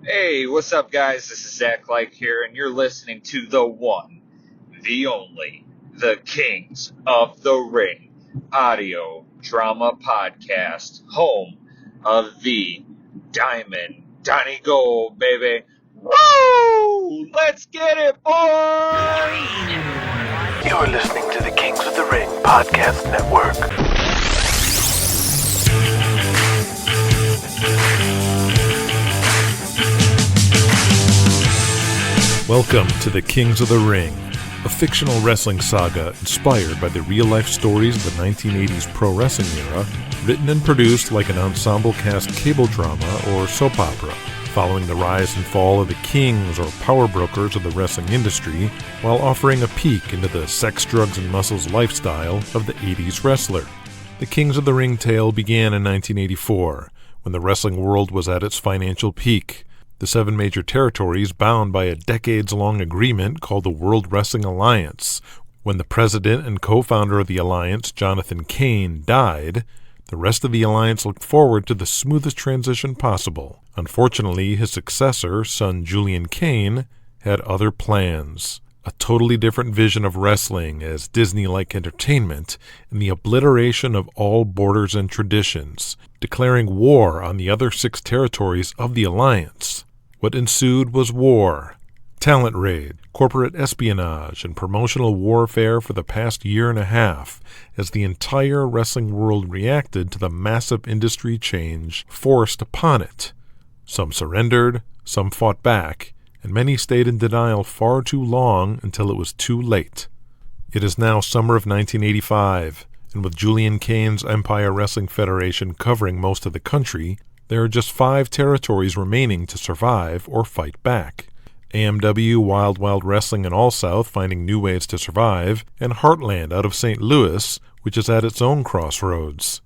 Hey, what's up, guys? This is Zach Like here, and you're listening to the one, the only, the Kings of the Ring audio drama podcast, home of the Diamond Donnie Gold, baby. Woo! Let's get it, boys! You're listening to the Kings of the Ring podcast network. Welcome to the Kings of the Ring, a fictional wrestling saga inspired by the real-life stories of the 1980s pro wrestling era, written and produced like an ensemble cast cable drama or soap opera, following the rise and fall of the kings or power brokers of the wrestling industry, while offering a peek into the sex, drugs, and muscles lifestyle of the 80s wrestler. The Kings of the Ring tale began in 1984, when the wrestling world was at its financial peak. The 7 major territories bound by a decades-long agreement called the World Wrestling Alliance. When the president and co-founder of the alliance, Julian Cain, died, the rest of the alliance looked forward to the smoothest transition possible. Unfortunately, his successor, son Julian Cain, had other plans. A totally different vision of wrestling as Disney-like entertainment and the obliteration of all borders and traditions, declaring war on the other 6 territories of the alliance. What ensued was war, talent raid, corporate espionage, and promotional warfare for the past year and a half as the entire wrestling world reacted to the massive industry change forced upon it. Some surrendered, some fought back, and many stayed in denial far too long until it was too late. It is now summer of 1985, and with Julian Cain's Empire Wrestling Federation covering most of the country, there are just 5 territories remaining to survive or fight back. AMW Wild Wild Wrestling in All South finding new ways to survive, and Heartland out of St. Louis, which is at its own crossroads.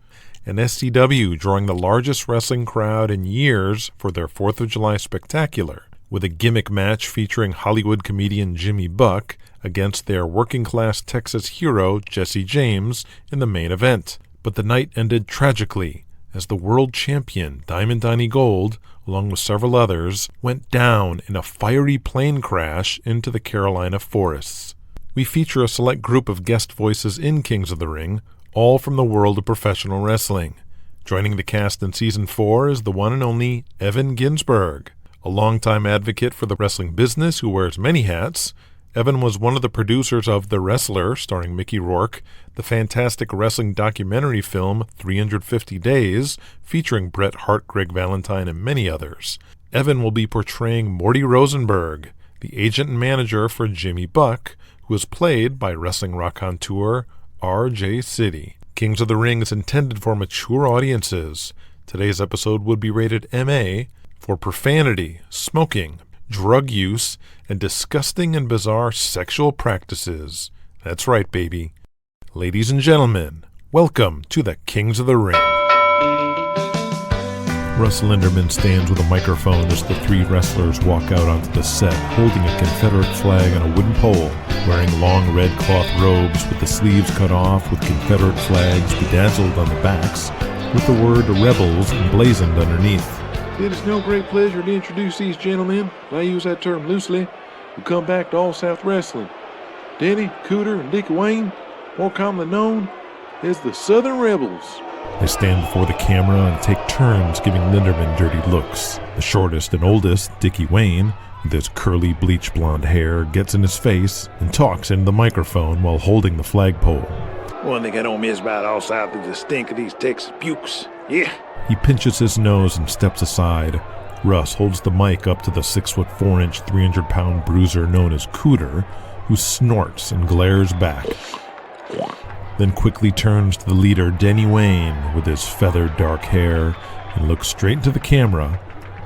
And SCW drawing the largest wrestling crowd in years for their 4th of July spectacular, with a gimmick match featuring Hollywood comedian Jimmy Buck against their working-class Texas hero Jesse James in the main event. But the night ended tragically, as the world champion Diamond Donnie Gold, along with several others, went down in a fiery plane crash into the Carolina forests. We feature a select group of guest voices in Kings of the Ring, all from the world of professional wrestling. Joining the cast in Season 4 is the one and only Evan Ginzburg, a longtime advocate for the wrestling business who wears many hats. Evan was one of the producers of The Wrestler, starring Mickey Rourke, the fantastic wrestling documentary film 350 Days, featuring Bret Hart, Greg Valentine, and many others. Evan will be portraying Morty Rosenberg, the agent and manager for Jimmy Buck, who is played by wrestling raconteur R.J. City. Kings of the Ring is intended for mature audiences. Today's episode would be rated MA for profanity, smoking, drug use, and disgusting and bizarre sexual practices. That's right, baby. Ladies and gentlemen, welcome to the Kings of the Ring. Russ Linderman stands with a microphone as the 3 wrestlers walk out onto the set, holding a Confederate flag on a wooden pole, wearing long red cloth robes with the sleeves cut off with Confederate flags bedazzled on the backs, with the word Rebels emblazoned underneath. It is no great pleasure to introduce these gentlemen, and I use that term loosely, who come back to All South Wrestling. Denny, Cooter, and Dickie Wayne, more commonly known as the Southern Rebels. They stand before the camera and take turns giving Linderman dirty looks. The shortest and oldest, Dickie Wayne, with his curly bleach blonde hair, gets in his face and talks into the microphone while holding the flagpole. One thing I don't miss about All South is the stink of these Texas bukes. Yeah. He pinches his nose and steps aside. Russ holds the mic up to the 6'4", 300-pound bruiser known as Cooter, who snorts and glares back. Then quickly turns to the leader, Denny Wayne, with his feathered dark hair, and looks straight into the camera,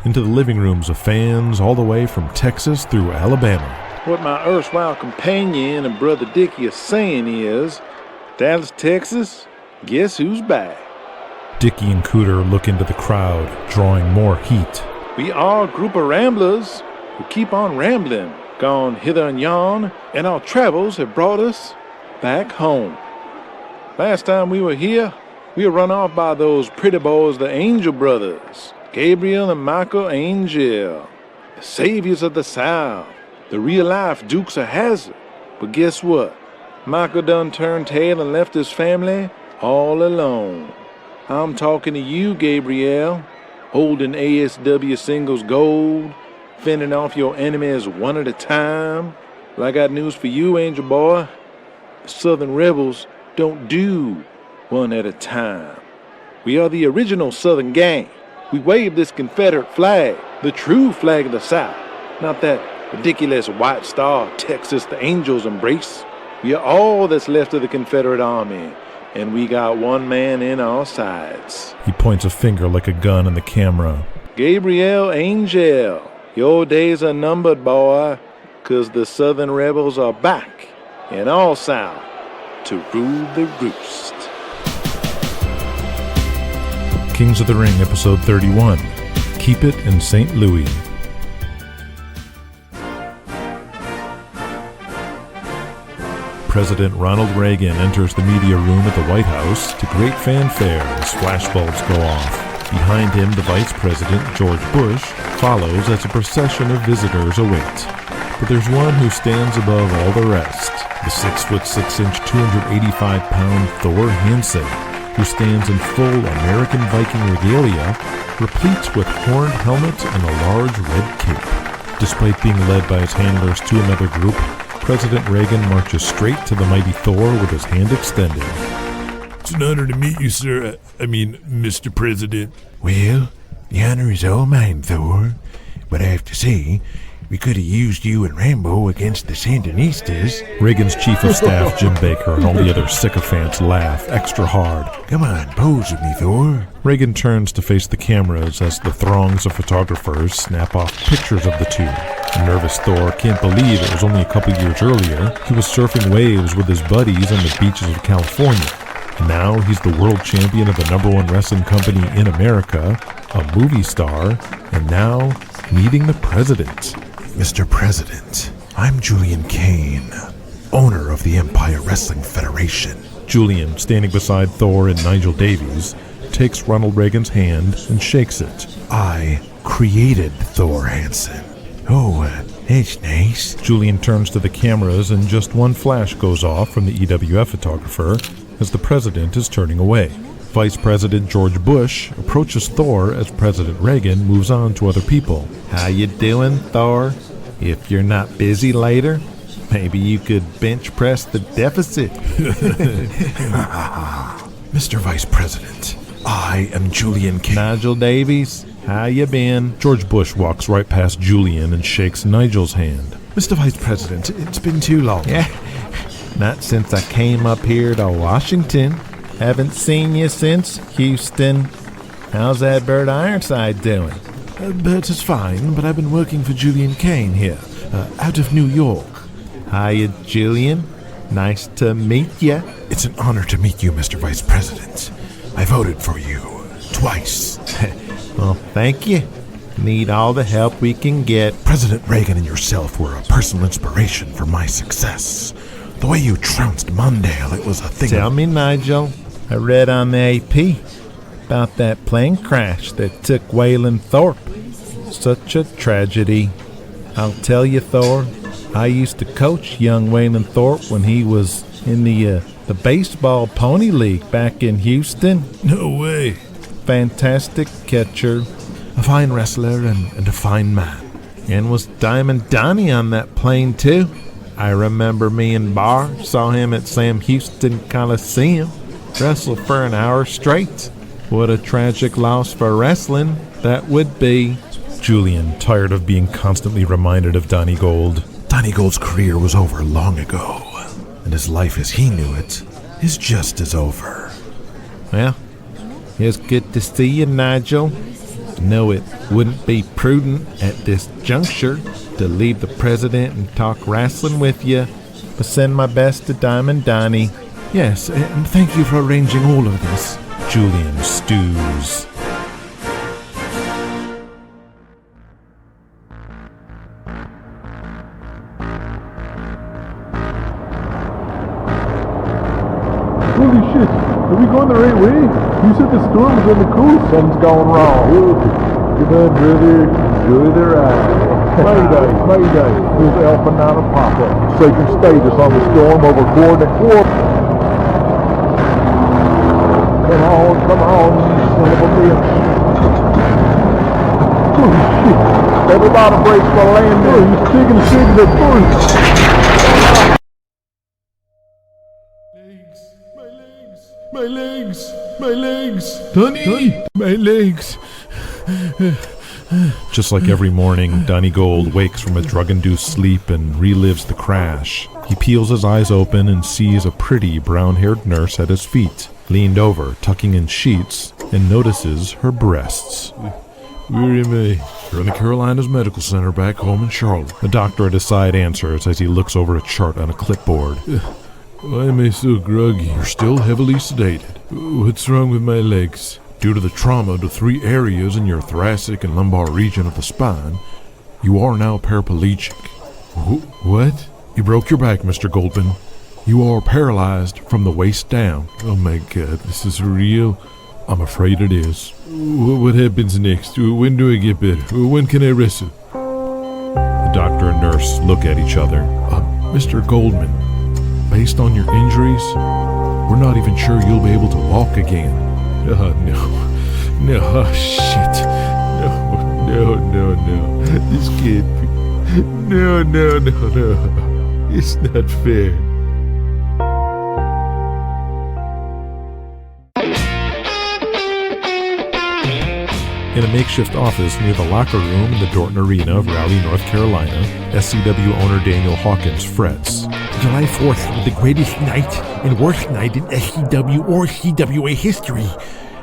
into the living rooms of fans all the way from Texas through Alabama. What my erstwhile companion and brother Dickie is saying is, Dallas, Texas, guess who's back? Dickie and Cooter look into the crowd, drawing more heat. We are a group of ramblers who keep on rambling, gone hither and yon, and our travels have brought us back home. Last time we were here, we were run off by those pretty boys, the Angel Brothers, Gabriel and Michael Angel. the saviors of the South, the real-life Dukes of Hazzard. But guess what? Michael done turned tail and left his family all alone. I'm talking to you, Gabriel, holding ASW singles gold, fending off your enemies one at a time. Well, I got news for you, Angel Boy. The Southern Rebels don't do one at a time. We are the original Southern gang. We wave this Confederate flag, the true flag of the South, not that ridiculous white star Texas the angels embrace. We are all that's left of the Confederate Army, and we got one man in our sides. He points a finger like a gun in the camera. Gabriel Angel, your days are numbered, boy, 'cause the Southern Rebels are back in all South to rule the roost. Kings of the Ring, Episode 31. Keep it in St. Louis. President Ronald Reagan enters the media room at the White House to great fanfare as flashbulbs go off. Behind him, the Vice President, George Bush, follows as a procession of visitors await. But there's one who stands above all the rest, the 6'6", 285-pound Thor Hansen, who stands in full American Viking regalia, replete with horned helmet and a large red cape. Despite being led by his handlers to another group, President Reagan marches straight to the mighty Thor with his hand extended. It's an honor to meet you, sir. Mr. President. Well, the honor is all mine, Thor. But I have to say, we could have used you and Rambo against the Sandinistas. Reagan's chief of staff, Jim Baker, and all the other sycophants laugh extra hard. Come on, pose with me, Thor. Reagan turns to face the cameras as the throngs of photographers snap off pictures of the two. The nervous Thor can't believe it was only a couple years earlier he was surfing waves with his buddies on the beaches of California. Now he's the world champion of the #1 wrestling company in America, a movie star, and now meeting the president. Mr. President, I'm Julian Cain, owner of the Empire Wrestling Federation. Julian, standing beside Thor and Nigel Davies, takes Ronald Reagan's hand and shakes it. I created Thor Hansen. Oh, that's nice. Julian turns to the cameras and just one flash goes off from the EWF photographer as the president is turning away. Vice President George Bush approaches Thor as President Reagan moves on to other people. How you doing, Thor? If you're not busy later, maybe you could bench press the deficit. Mr. Vice President, I am Julian Cain. Nigel Davies, how you been? George Bush walks right past Julian and shakes Nigel's hand. Mr. Vice President, it's been too long. Yeah, not since I came up here to Washington. Haven't seen you since Houston. How's that Bert Ironside doing? Bert is fine, but I've been working for Julian Cain here, out of New York. Hiya, Julian. Nice to meet ya. It's an honor to meet you, Mr. Vice President. I voted for you twice. Well, thank you. Need all the help we can get. President Reagan and yourself were a personal inspiration for my success. The way you trounced Mondale, it was a thing. Tell me, Nigel. I read on the AP about that plane crash that took Waylon Thorpe. Such a tragedy. I'll tell you, Thor, I used to coach young Waylon Thorpe when he was in the baseball pony league back in Houston. No way. Fantastic catcher. A fine wrestler and a fine man. And was Diamond Donnie on that plane, too? I remember me and Barr saw him at Sam Houston Coliseum. Wrestle for an hour straight. What a tragic loss for wrestling that would be. Julian, tired of being constantly reminded of Donnie Gold. Donnie Gold's career was over long ago, and his life as he knew it is just as over. Well, it's good to see you, Nigel. Know it wouldn't be prudent at this juncture to leave the president and talk wrestling with you, but send my best to Diamond Donnie. Yes, and thank you for arranging all of this. Julian stews. Holy shit, are we going the right way? You said the storm was on the coast. Something's going wrong. Come on, brother, enjoy the ride. Mayday, Mayday. Here's Alpha 9 of Papa. Shaking status on the storm over coordinate 4. Come on, you son of a bitch. Oh, shit. Everybody breaks for landing. Oh, he's sticking the shit to the foot. My legs, Donnie, my legs. Just like every morning, Donnie Gold wakes from a drug-induced sleep and relives the crash. He peels his eyes open and sees a pretty brown-haired nurse at his feet, leaned over, tucking in sheets, and notices her breasts. Where am I? You're in the Carolinas Medical Center back home in Charlotte. The doctor at his side answers as he looks over a chart on a clipboard. Why am I so groggy? You're still heavily sedated. What's wrong with my legs? Due to the trauma to 3 areas in your thoracic and lumbar region of the spine, you are now paraplegic. What? You broke your back, Mr. Goldman. You are paralyzed from the waist down. Oh my God, this is real? I'm afraid it is. What happens next? When do I get better? When can I wrestle? The doctor and nurse look at each other. Mr. Goldman, based on your injuries, we're not even sure you'll be able to walk again. No, oh shit. No, this can't be. No, it's not fair. In a makeshift office near the locker room in the Dorton Arena of Raleigh, North Carolina, SCW owner Daniel Hawkins frets. July 4th was the greatest night and worst night in SCW or CWA history.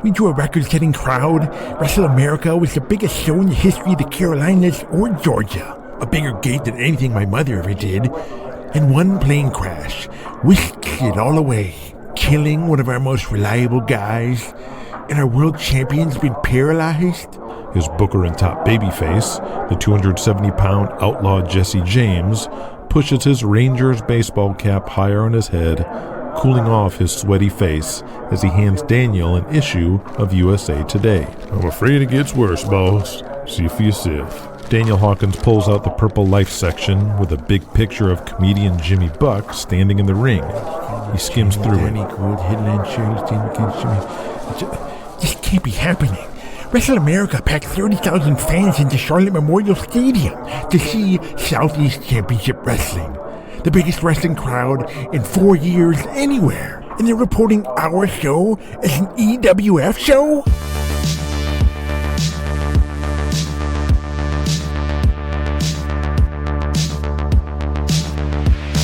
We drew a record-setting crowd. Wrestle America was the biggest show in the history of the Carolinas or Georgia. A bigger gate than anything my mother ever did. And one plane crash whisked it all away, killing one of our most reliable guys. And our world champion's been paralyzed? His booker and top babyface, the 270-pound outlaw Jesse James, pushes his Rangers baseball cap higher on his head, cooling off his sweaty face as he hands Daniel an issue of USA Today. I'm afraid it gets worse, boss. See for yourself. Daniel Hawkins pulls out the Purple Life section with a big picture of comedian Jimmy Buck standing in the ring. He skims through it. This can't be happening. Wrestle America packed 30,000 fans into Charlotte Memorial Stadium to see Southeast Championship Wrestling. The biggest wrestling crowd in 4 years anywhere. And they're reporting our show as an EWF show?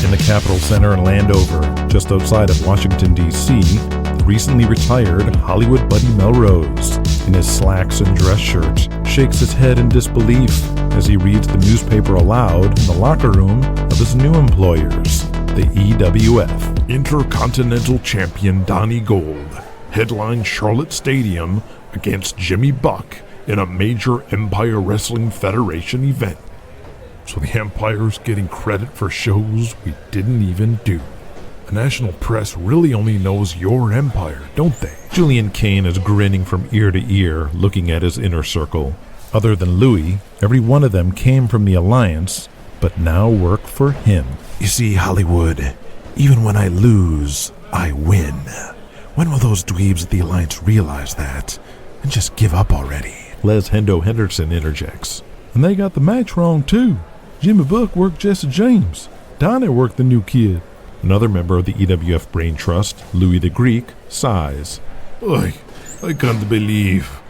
In the Capitol Center in Landover, just outside of Washington, D.C., the recently retired Hollywood Buddy Melrose, in his slacks and dress shirt, shakes his head in disbelief as he reads the newspaper aloud in the locker room of his new employers, the EWF. Intercontinental Champion Donnie Gold headlined Charlotte Stadium against Jimmy Buck in a major Empire Wrestling Federation event. So the Empire's getting credit for shows we didn't even do. The national press really only knows your empire, don't they? Julian Cain is grinning from ear to ear, looking at his inner circle. Other than Louie, every one of them came from the Alliance, but now work for him. You see, Hollywood, even when I lose, I win. When will those dweebs at the Alliance realize that and just give up already? Les Hendo Henderson interjects. And they got the match wrong, too. Jimmy Buck worked Jesse James. Donnie worked the new kid. Another member of the EWF Brain Trust, Louie the Greek, sighs. I can't believe.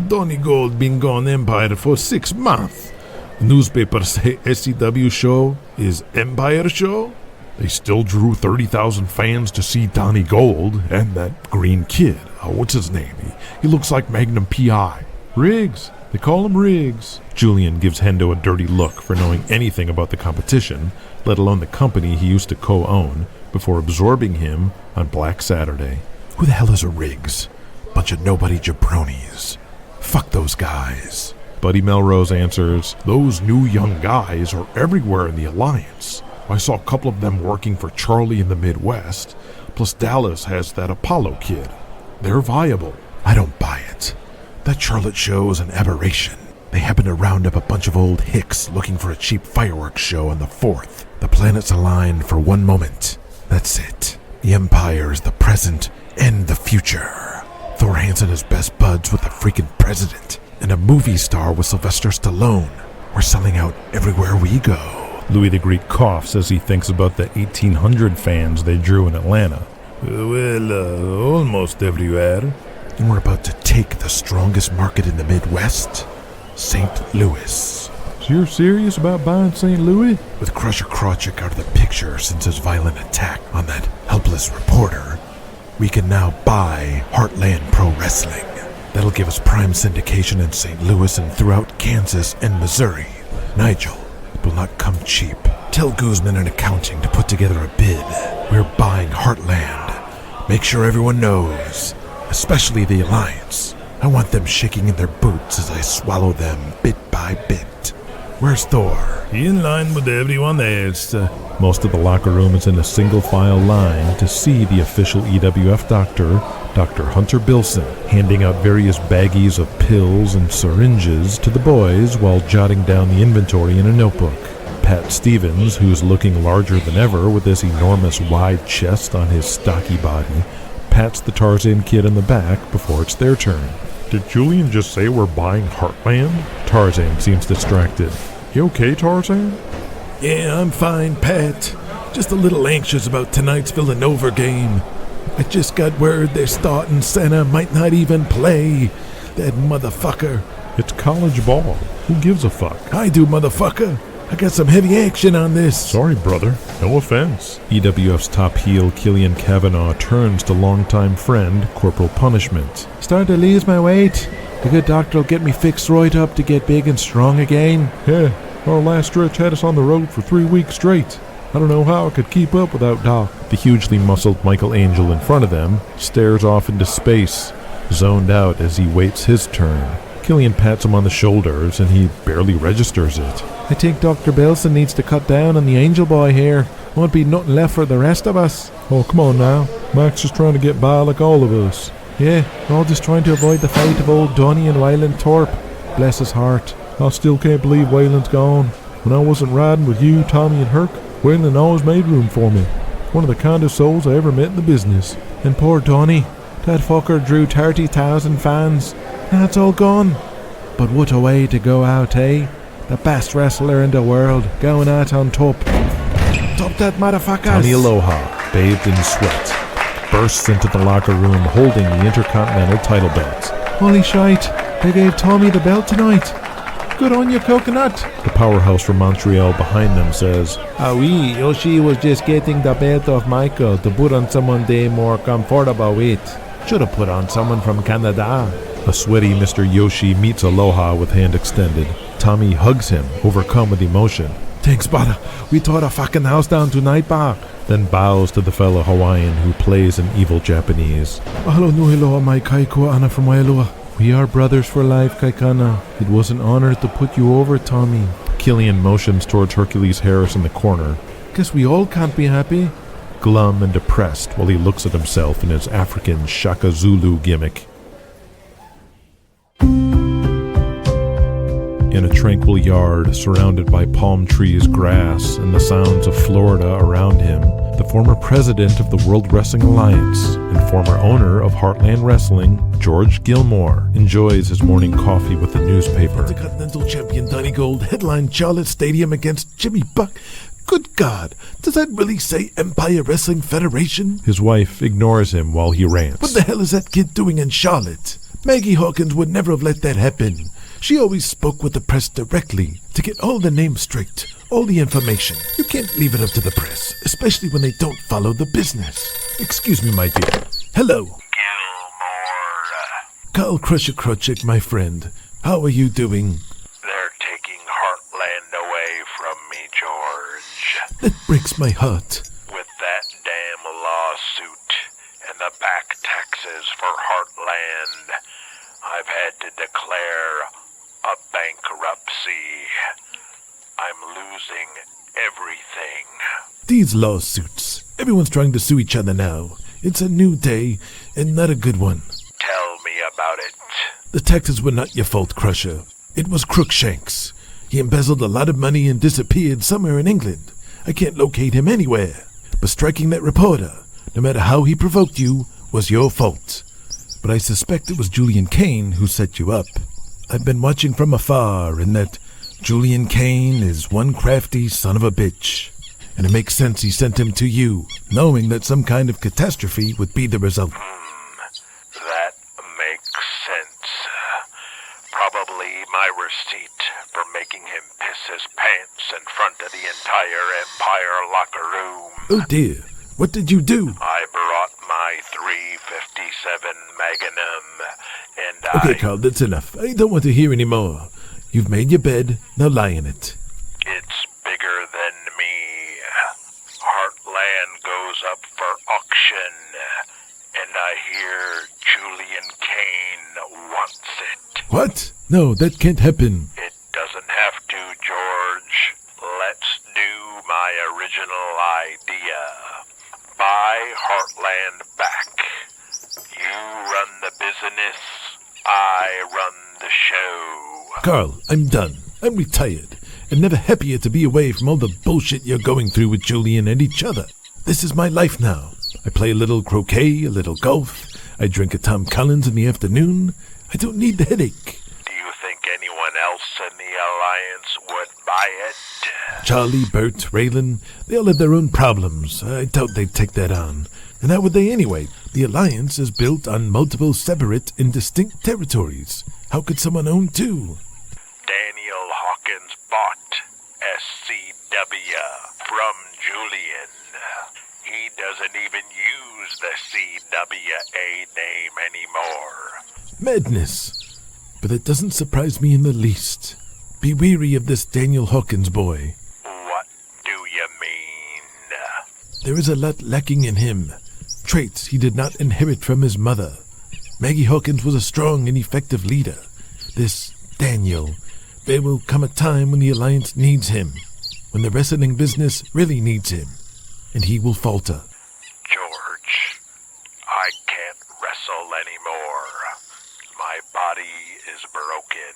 Donnie Gold been gone Empire for 6 months. Newspapers say SCW show is Empire show? They still drew 30,000 fans to see Donnie Gold and that green kid. What's his name? He looks like Magnum P.I. Riggs. They call him Riggs. Julian gives Hendo a dirty look for knowing anything about the competition, let alone the company he used to co-own, before absorbing him on Black Saturday. Who the hell is a Riggs? Bunch of nobody jabronis. Fuck those guys. Buddy Melrose answers, Those new young guys are everywhere in the Alliance. I saw a couple of them working for Charlie in the Midwest, plus Dallas has that Apollo kid. They're viable. I don't buy it. That Charlotte show is an aberration. They happen to round up a bunch of old hicks looking for a cheap fireworks show on the 4th. The planets align for one moment. That's it. The Empire is the present and the future. Thor Hansen is best buds with the freaking president and a movie star with Sylvester Stallone. We're selling out everywhere we go. Louie the Greek coughs as he thinks about the 1,800 fans they drew in Atlanta. Almost everywhere. And we're about to take the strongest market in the Midwest, St. Louis. So you're serious about buying St. Louis? With Krusher Krawcyk out of the picture since his violent attack on that helpless reporter, we can now buy Heartland Pro Wrestling. That'll give us prime syndication in St. Louis and throughout Kansas and Missouri. Nigel, it will not come cheap. Tell Guzman and accounting to put together a bid. We're buying Heartland. Make sure everyone knows, especially the Alliance. I want them shaking in their boots as I swallow them bit by bit. Where's Thor? In line with everyone else. Most of the locker room is in a single file line to see the official EWF doctor, Dr. Hunter Bilson, handing out various baggies of pills and syringes to the boys while jotting down the inventory in a notebook. Pat Stevens, who's looking larger than ever with this enormous wide chest on his stocky body, pats the Tarzan kid in the back before it's their turn. Did Julian just say we're buying Heartland? Tarzan seems distracted. You okay, Tarzan? Yeah, I'm fine, Pat. Just a little anxious about tonight's Villanova game. I just got word they're starting Senna might not even play. That motherfucker. It's college ball. Who gives a fuck? I do, motherfucker. I got some heavy action on this. Sorry, brother. No offense. EWF's top heel, Killian Cavanaugh, turns to longtime friend, Corporal Punishment. Starting to lose my weight. The good doctor will get me fixed right up to get big and strong again. Yeah, our last stretch had us on the road for 3 weeks straight. I don't know how I could keep up without Doc. The hugely muscled Michael Angel in front of them stares off into space, zoned out as he waits his turn. Killian pats him on the shoulders, and he barely registers it. I think Dr. Bilson needs to cut down on the Angel Boy here. Won't be nothing left for the rest of us. Oh, come on now. Mac's just trying to get by like all of us. Yeah, we're all just trying to avoid the fate of old Donny and Wayland Thorpe. Bless his heart. I still can't believe Wayland's gone. When I wasn't riding with you, Tommy, and Herc, Wayland always made room for me. One of the kindest souls I ever met in the business. And poor Donny. That fucker drew 30,000 fans. Now it's all gone. But what a way to go out, eh? The best wrestler in the world, going out on top. Top that motherfucker. Tommy Aloha, bathed in sweat, bursts into the locker room holding the Intercontinental title belt. Holy shite, they gave Tommy the belt tonight. Good on you, Coconut. The powerhouse from Montreal behind them says, Ah oui, Yoshi was just getting the belt off Michael to put on someone they more comfortable with. Should have put on someone from Canada. A sweaty Mr. Yoshi meets Aloha with hand extended. Tommy hugs him, overcome with emotion. Thanks, brother. We tore the fucking house down tonight, bar. Then bows to the fellow Hawaiian who plays in evil Japanese. Mahalo nui loa mai kaikoa ana from Waialua. We are brothers for life, Kaikana. It was an honor to put you over, Tommy. Killian motions towards Hercules Harris in the corner. Guess we all can't be happy. Glum and depressed while he looks at himself in his African Shaka Zulu gimmick. In a tranquil yard surrounded by palm trees, grass, and the sounds of Florida around him, the former president of the World Wrestling Alliance and former owner of Heartland Wrestling, George Gilmore, enjoys his morning coffee with the newspaper. Intercontinental champion Donny Gold headlined Charlotte Stadium against Jimmy Buck. Good God, does that really say Empire Wrestling Federation? His wife ignores him while he rants. What the hell is that kid doing in Charlotte? Maggie Hawkins would never have let that happen. She always spoke with the press directly to get all the names straight, all the information. You can't leave it up to the press, especially when they don't follow the business. Excuse me, my dear. Hello. Gilmore. Carl Krusher Krawcyk, my friend. How are you doing? They're taking Heartland away from me, George. That breaks my heart. With that damn lawsuit and the back taxes for Heartland, I've had to declare a bankruptcy. I'm losing everything. These lawsuits. Everyone's trying to sue each other now. It's a new day, and not a good one. Tell me about it. The taxes were not your fault, Krusher. It was Crookshanks. He embezzled a lot of money and disappeared somewhere in England. I can't locate him anywhere. But striking that reporter, no matter how he provoked you, was your fault. But I suspect it was Julian Cain who set you up. I've been watching from afar, and that Julian Cain is one crafty son of a bitch. And it makes sense he sent him to you, knowing that some kind of catastrophe would be the result. That makes sense. Probably my receipt for making him piss his pants in front of the entire Empire locker room. Oh dear, what did you do? I brought my .357 Magnum, and Okay, Carl, that's enough. I don't want to hear any more. You've made your bed, now lie in it. It's bigger than me. Heartland goes up for auction, and I hear Julian Cain wants it. What? No, that can't happen. It doesn't have to, George. Let's do my original idea. Buy Heartland back. You run the business, I run the show. Carl, I'm done. I'm retired. I'm never happier to be away from all the bullshit you're going through with Julian and each other. This is my life now. I play a little croquet, a little golf. I drink a Tom Collins in the afternoon. I don't need the headache. Do you think anyone else in the Alliance would buy it? Charlie, Bert, Raylan, they all have their own problems. I doubt they'd take that on. And how would they anyway? The Alliance is built on multiple separate and distinct territories. How could someone own two? Daniel Hawkins bought SCW from Julian. He doesn't even use the CWA name anymore. Madness. But it doesn't surprise me in the least. Be weary of this Daniel Hawkins boy. What do you mean? There is a lot lacking in him. Traits he did not inherit from his mother. Maggie Hawkins was a strong and effective leader. This Daniel, there will come a time when the Alliance needs him, when the wrestling business really needs him, and he will falter. George, I can't wrestle anymore. My body is broken.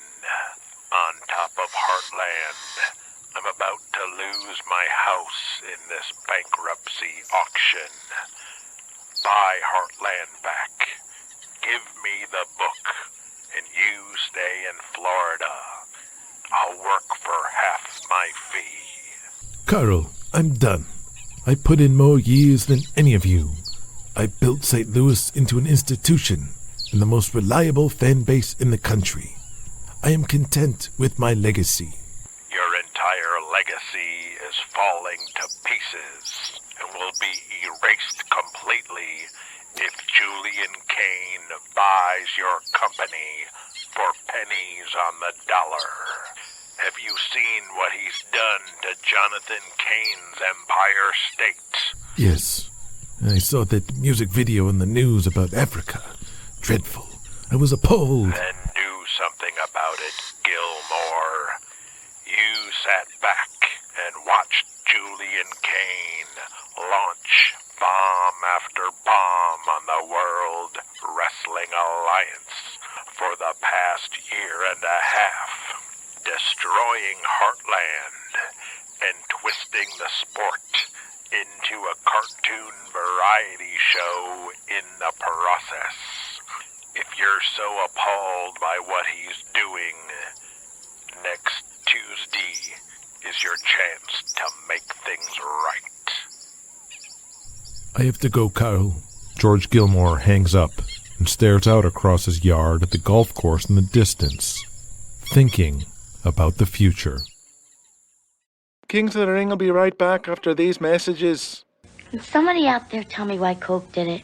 On top of Heartland, I'm about to lose my house in this bankruptcy auction. Buy Heartland back. Give me the book, and you stay in Florida. I'll work for half my fee. Carl, I'm done. I put in more years than any of you. I built St. Louis into an institution and the most reliable fan base in the country. I am content with my legacy. Your entire legacy is falling to pieces and will be erased completely if Julian Cain buys your company for pennies on the dollar. Have you seen what he's done to Jonathan Cain's Empire State? Yes, I saw that music video in the news about Africa. Dreadful. I was appalled. Then do something about it, Gilmore. You sat back and watched Julian Cain launch bomb after bomb on the World Wrestling Alliance for the past year and a half, destroying Heartland and twisting the sport into a cartoon variety show in the process. If you're so appalled by what he's doing, next Tuesday is your chance to make things right. I have to go, Carl. George Gilmore hangs up and stares out across his yard at the golf course in the distance, thinking about the future. Kings of the Ring will be right back after these messages. Can somebody out there tell me why Coke did it?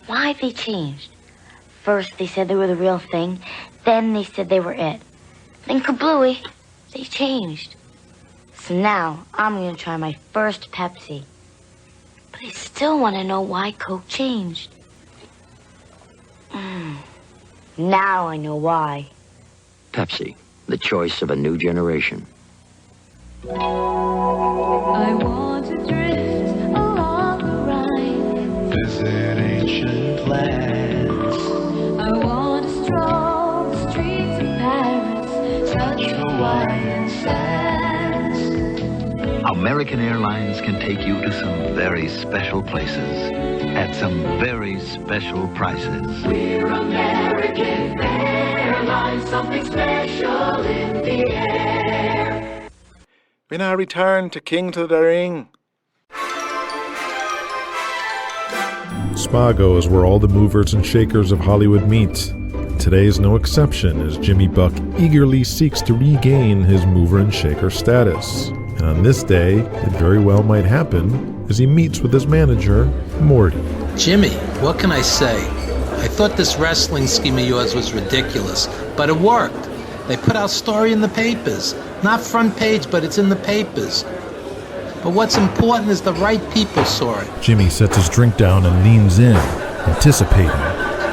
Why they changed? First they said they were the real thing, then they said they were it. Then kablooey, they changed. So now I'm gonna try my first Pepsi. But I still want to know why Coke changed. Now I know why. Pepsi, the choice of a new generation. I want to drift along the Rhine. Visit ancient lands. I want to stroll the streets of Paris. American Airlines can take you to some very special places at some very special prices. We're American Airlines, something special in the air. When I return to King of the Ring. Spago is where all the movers and shakers of Hollywood meet. Today is no exception as Jimmy Buck eagerly seeks to regain his mover and shaker status. And on this day, it very well might happen as he meets with his manager, Morty. Jimmy, what can I say? I thought this wrestling scheme of yours was ridiculous, but it worked. They put our story in the papers. Not front page, but it's in the papers. But what's important is the right people saw it. Jimmy sets his drink down and leans in, anticipating.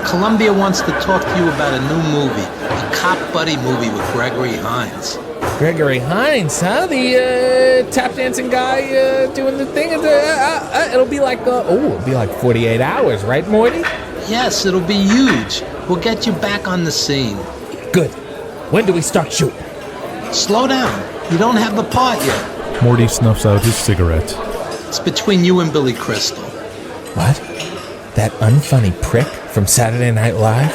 Columbia wants to talk to you about a new movie, a cop buddy movie with Gregory Hines. Gregory Hines, huh? The tap dancing guy doing the thing. It'll be like 48 hours, right, Morty? Yes, it'll be huge. We'll get you back on the scene. Good. When do we start shooting? Slow down. You don't have the part yet. Morty snuffs out his cigarette. It's between you and Billy Crystal. What? That unfunny prick from Saturday Night Live?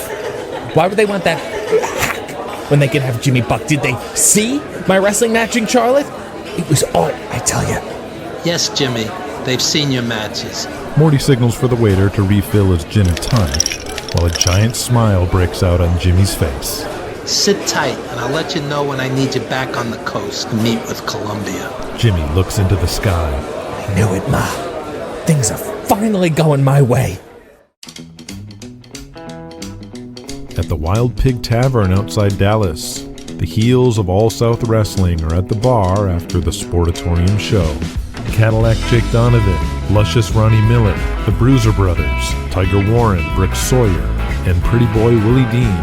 Why would they want that hack when they can have Jimmy Buck? Did they see my wrestling match in Charlotte? It was art, I tell you. Yes, Jimmy. They've seen your matches. Morty signals for the waiter to refill his gin and tonic, while a giant smile breaks out on Jimmy's face. Sit tight, and I'll let you know when I need you back on the coast to meet with Columbia. Jimmy looks into the sky. I knew it, Ma. Things are finally going my way. At the Wild Pig Tavern outside Dallas, the heels of All South Wrestling are at the bar after the Sportatorium show. Cadillac Jake Donovan, Luscious Ronnie Miller, the Bruiser Brothers, Tiger Warren, Brick Sawyer, and Pretty Boy Willie Dean,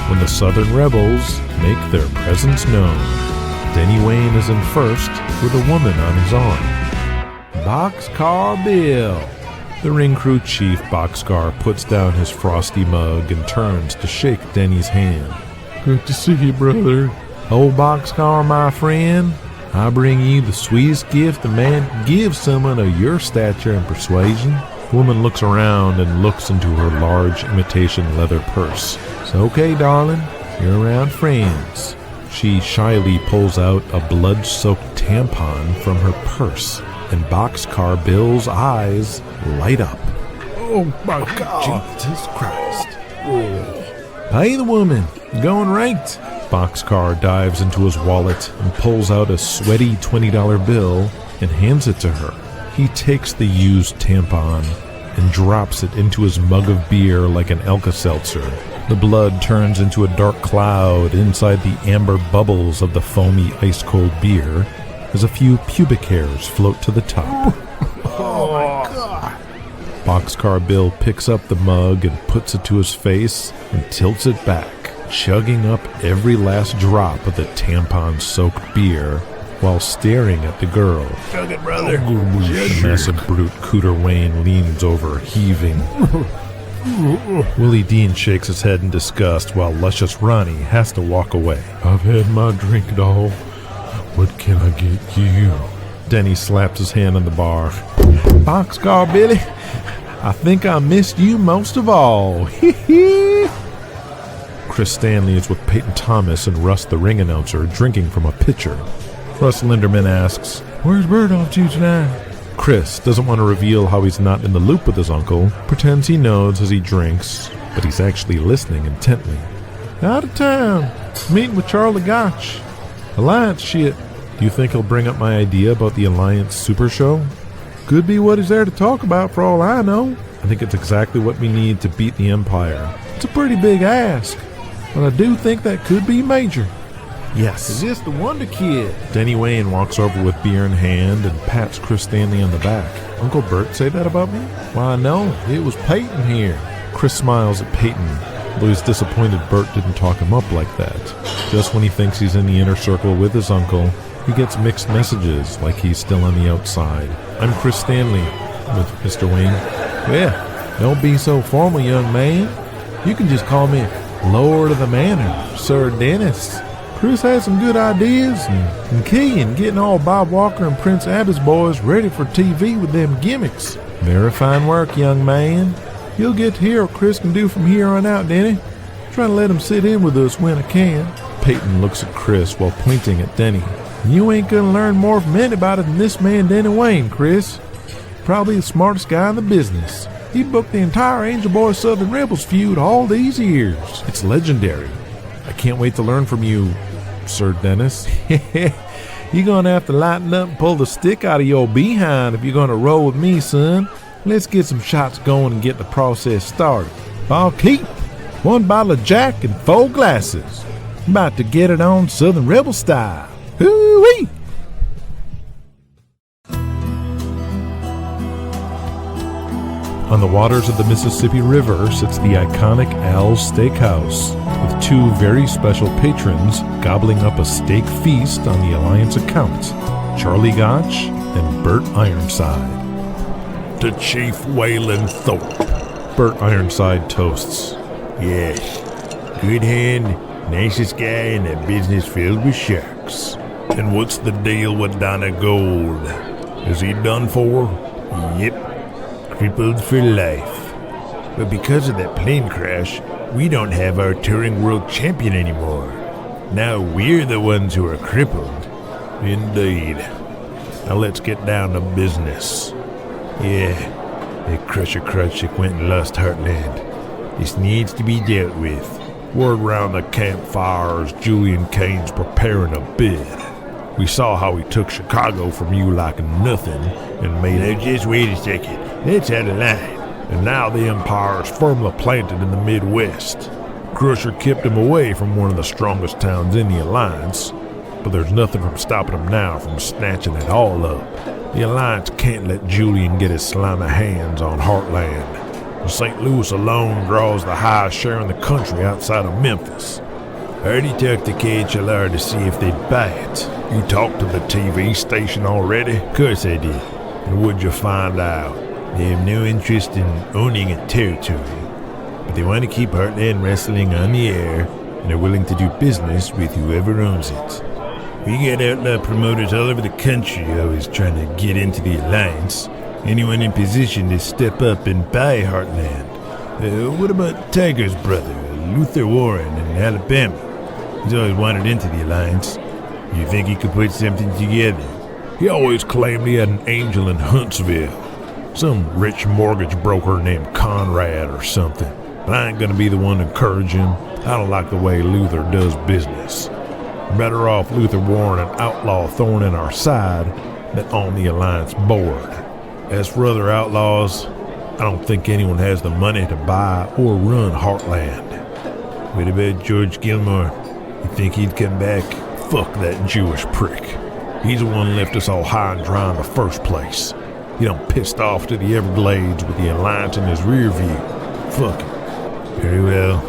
when the Southern Rebels make their presence known. Denny Wayne is in first with a woman on his arm. Boxcar Bill. The ring crew chief, Boxcar, puts down his frosty mug and turns to shake Denny's hand. Good to see you, brother. Oh, Boxcar, my friend, I bring you the sweetest gift a man can give someone of your stature and persuasion. The woman looks around and looks into her large imitation leather purse. It's okay, darling. You're around friends. She shyly pulls out a blood-soaked tampon from her purse, and Boxcar Bill's eyes light up. Oh my God! Jesus Christ! Oh. Pay the woman. Going right. Boxcar dives into his wallet and pulls out a sweaty $20 bill and hands it to her. He takes the used tampon and drops it into his mug of beer like an Alka-Seltzer. The blood turns into a dark cloud inside the amber bubbles of the foamy ice-cold beer as a few pubic hairs float to the top. Oh my God! Boxcar Bill picks up the mug and puts it to his face and tilts it back, chugging up every last drop of the tampon-soaked beer while staring at the girl. Chug it, brother. The massive brute Cooter Wayne leans over, heaving. Willie Dean shakes his head in disgust while Luscious Ronnie has to walk away. I've had my drink, doll. What can I get you? Denny slaps his hand on the bar. Boxcar Billy, I think I missed you most of all. Chris Stanley is with Peyton Thomas and Russ the ring announcer drinking from a pitcher. Russ Linderman asks, Where's Bert off to tonight? Chris doesn't want to reveal how he's not in the loop with his uncle, pretends he knows as he drinks, but he's actually listening intently. Out of town. Meeting with Charlie Gotch. Alliance shit. Do you think he'll bring up my idea about the Alliance Super Show? Could be what he's there to talk about for all I know. I think it's exactly what we need to beat the Empire. It's a pretty big ask, but I do think that could be major. Yes. Is this the Wonder Kid? Denny Wayne walks over with beer in hand and pats Chris Stanley on the back. Uncle Bert say that about me? Why, no. It was Peyton here. Chris smiles at Peyton, though he's disappointed Bert didn't talk him up like that. Just when he thinks he's in the inner circle with his uncle, he gets mixed messages like he's still on the outside. I'm Chris Stanley with Mr. Wayne. Yeah, don't be so formal, young man. You can just call me Lord of the Manor, Sir Dennis. Chris has some good ideas and key in getting all Bob Walker and Prince Abbott's boys ready for TV with them gimmicks. Very fine work, young man. You'll get to hear what Chris can do from here on out, Denny. Try to let him sit in with us when I can. Peyton looks at Chris while pointing at Denny. You ain't gonna learn more from anybody than this man Denny Wayne, Chris. Probably the smartest guy in the business. He booked the entire Angel Boy Southern Rebels feud all these years. It's legendary. I can't wait to learn from you, Sir Dennis. You're gonna have to lighten up and pull the stick out of your behind if you're gonna roll with me, son. Let's get some shots going and get the process started. I'll keep 1 bottle of Jack and 4 glasses. About to get it on Southern Rebel style. Hoo-wee! On the waters of the Mississippi River sits the iconic Al's Steakhouse, with 2 very special patrons gobbling up a steak feast on the Alliance account, Charlie Gotch and Bert Ironside. To Chief Waylon Thorpe. Bert Ironside toasts. Yes, good hand, nicest guy in a business filled with sharks. And what's the deal with Donna Gold? Is he done for? Yep. Crippled for life. But because of that plane crash, we don't have our touring world champion anymore. Now we're the ones who are crippled. Indeed. Now let's get down to business. Yeah, that Krusher Krawcyk went and lost Heartland. This needs to be dealt with. Word round the campfire is Julian Cain's preparing a bid. We saw how he took Chicago from you like nothing and made it. Just wait a second. That's out of line. And now the Empire is firmly planted in the Midwest. Krusher kept him away from one of the strongest towns in the Alliance, but there's nothing from stopping him now from snatching it all up. The Alliance can't let Julian get his slimy hands on Heartland. St. Louis alone draws the highest share in the country outside of Memphis. I already talked to KHLR to see if they'd buy it. You talked to the TV station already? Of course I did. And what'd you find out? They have no interest in owning a territory, but they want to keep Heartland Wrestling on the air and are willing to do business with whoever owns it. We got outlaw promoters all over the country always trying to get into the Alliance. Anyone in position to step up and buy Heartland. What about Tiger's brother, Luther Warren in Alabama? He's always wanted into the Alliance. You think he could put something together? He always claimed he had an angel in Huntsville. Some rich mortgage broker named Conrad or something. But I ain't gonna be the one to encourage him. I don't like the way Luther does business. Better off Luther Warren and outlaw thorn in our side than on the Alliance board. As for other outlaws, I don't think anyone has the money to buy or run Heartland. What about George Gilmore? You think he'd come back? Fuck that Jewish prick. He's the one left us all high and dry in the first place. He done pissed off to the Everglades with the Alliance in his rear view. Fuck it. Very well.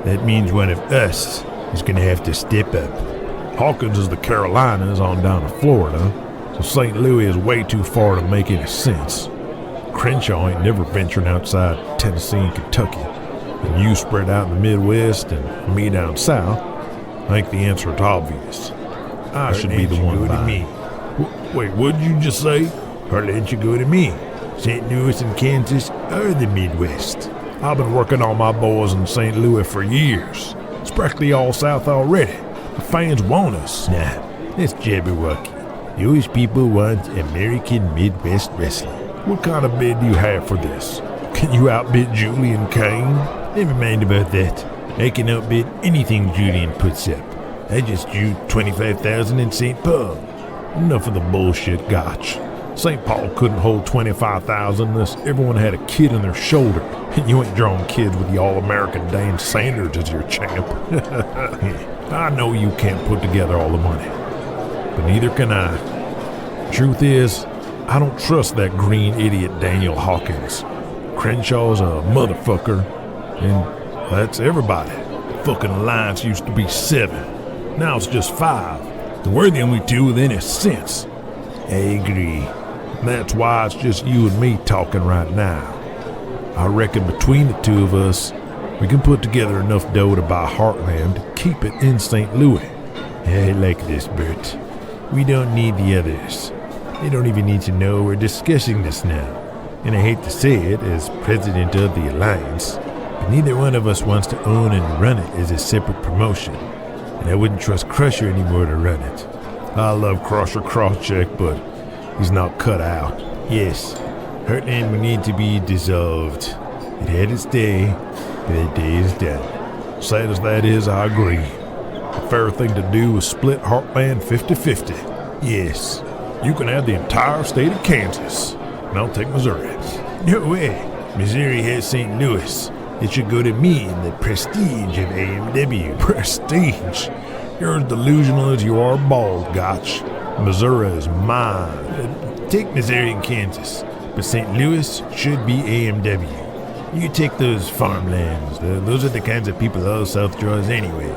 That means one of us is gonna have to step up. Hawkins is the Carolinas on down to Florida, so St. Louis is way too far to make any sense. Crenshaw ain't never venturing outside Tennessee and Kentucky. And you spread out in the Midwest and me down south, I think the answer is obvious. I should be the one to me. Wait, what'd you just say? Heartland should go to me. St. Louis and Kansas are the Midwest. I've been working on my boys in St. Louis for years. It's practically all south already. The fans want us. Nah, that's Jabberwocky. Those people want American Midwest wrestling. What kind of bid do you have for this? Can you outbid Julian Cain? Never mind about that. I can outbid anything Julian puts up. I just drew $25,000 in St. Paul. Enough of the bullshit, Gotch. St. Paul couldn't hold $25,000 unless everyone had a kid in their shoulder. And you ain't drawing kids with the All-American Dan Sanders as your champ. I know you can't put together all the money, but neither can I. Truth is, I don't trust that green idiot Daniel Hawkins. Crenshaw's a motherfucker, and that's everybody. The fucking Alliance used to be 7. Now it's just 5. And we're the only 2 with any sense. I agree. That's why it's just you and me talking right now. I reckon between the 2 of us, we can put together enough dough to buy Heartland to keep it in St. Louis. I like this, Bert. We don't need the others. They don't even need to know we're discussing this now. And I hate to say it as president of the Alliance, but neither one of us wants to own and run it as a separate promotion. And I wouldn't trust Krusher anymore to run it. I love Krusher Krawcyk, but he's not cut out. Yes, Heartland will need to be dissolved. It had its day, but that day is done. Sad as that is, I agree. The fair thing to do was split Heartland 50-50. Yes, you can have the entire state of Kansas, and I'll take Missouri. No way. Missouri has St. Louis. It should go to me in the prestige of AMW. Prestige? You're as delusional as you are bald, Gotch. Missouri is mine. Take Missouri and Kansas, but St. Louis should be AMW. You take those farmlands. Those are the kinds of people all South draws anyway.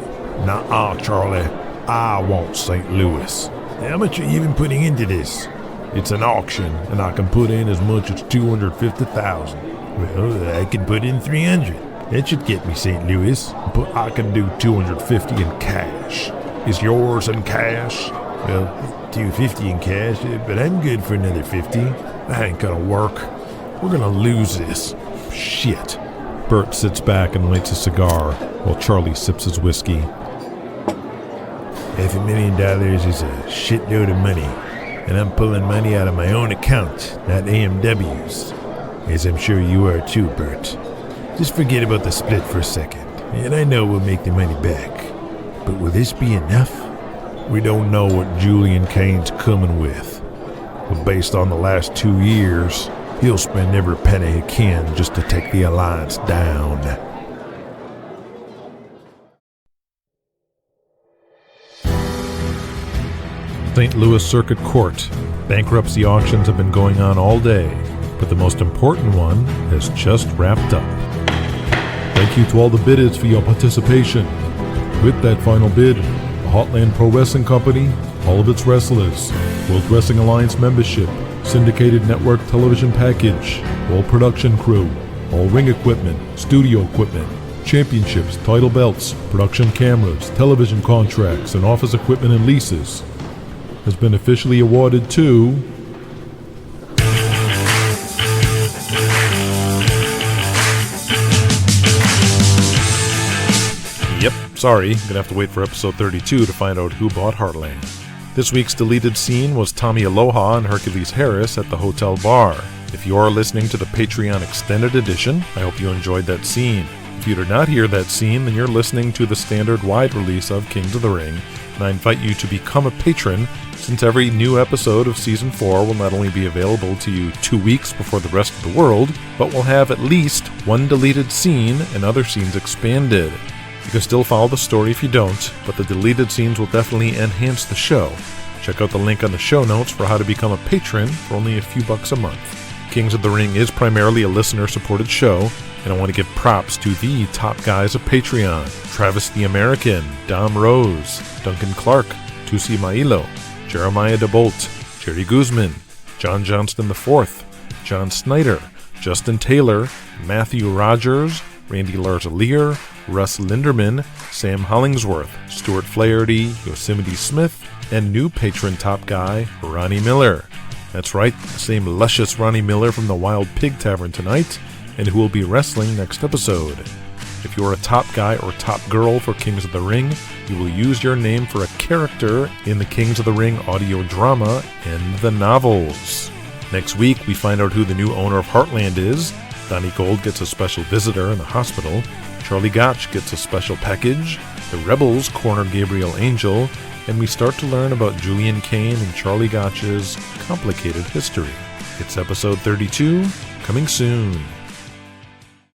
Nuh-uh, Charlie. I want St. Louis. How much are you even putting into this? It's an auction, and I can put in as much as $250,000. Well, I can put in 300. That should get me St. Louis, but I can do 250 in cash. Is yours in cash? Well, 250 in cash, but I'm good for another 50. That ain't gonna work. We're gonna lose this. Shit. Bert sits back and lights a cigar while Charlie sips his whiskey. $500,000 is a shitload of money, and I'm pulling money out of my own account, not AMW's. As I'm sure you are too, Bert. Just forget about the split for a second, and I know we'll make the money back. But will this be enough? We don't know what Julian Cain's coming with, but based on the last 2 years, he'll spend every penny he can just to take the Alliance down. St. Louis Circuit Court. Bankruptcy auctions have been going on all day, but the most important one has just wrapped up. Thank you to all the bidders for your participation. With that final bid, the Heartland Pro Wrestling Company, all of its wrestlers, World Wrestling Alliance membership, syndicated network television package, all production crew, all ring equipment, studio equipment, championships, title belts, production cameras, television contracts, and office equipment and leases, has been officially awarded to Sorry, gonna have to wait for episode 32 to find out who bought Heartland. This week's deleted scene was Tommy Aloha and Hercules Harris at the hotel bar. If you are listening to the Patreon Extended Edition, I hope you enjoyed that scene. If you did not hear that scene, then you're listening to the standard wide release of Kings of the Ring, and I invite you to become a patron, since every new episode of Season 4 will not only be available to you 2 weeks before the rest of the world, but will have at least one deleted scene and other scenes expanded. You can still follow the story if you don't, but the deleted scenes will definitely enhance the show. Check out the link on the show notes for how to become a patron for only a few bucks a month. Kings of the Ring is primarily a listener-supported show, and I want to give props to the top guys of Patreon: Travis the American, Dom Rose, Duncan Clark, Tusi Mailo, Jeremiah DeBolt, Jerry Guzman, John Johnston IV, John Snyder, Justin Taylor, Matthew Rogers, Randy Larzalier, Russ Linderman, Sam Hollingsworth, Stuart Flaherty, Yosemite Smith, and new patron top guy, Ronnie Miller. That's right, the same luscious Ronnie Miller from the Wild Pig Tavern tonight, and who will be wrestling next episode. If you're a top guy or top girl for Kings of the Ring, you will use your name for a character in the Kings of the Ring audio drama and the novels. Next week, we find out who the new owner of Heartland is. Donnie Gold gets a special visitor in the hospital. Charlie Gotch gets a special package. The Rebels corner Gabriel Angel. And we start to learn about Julian Cain and Charlie Gotch's complicated history. It's episode 32, coming soon.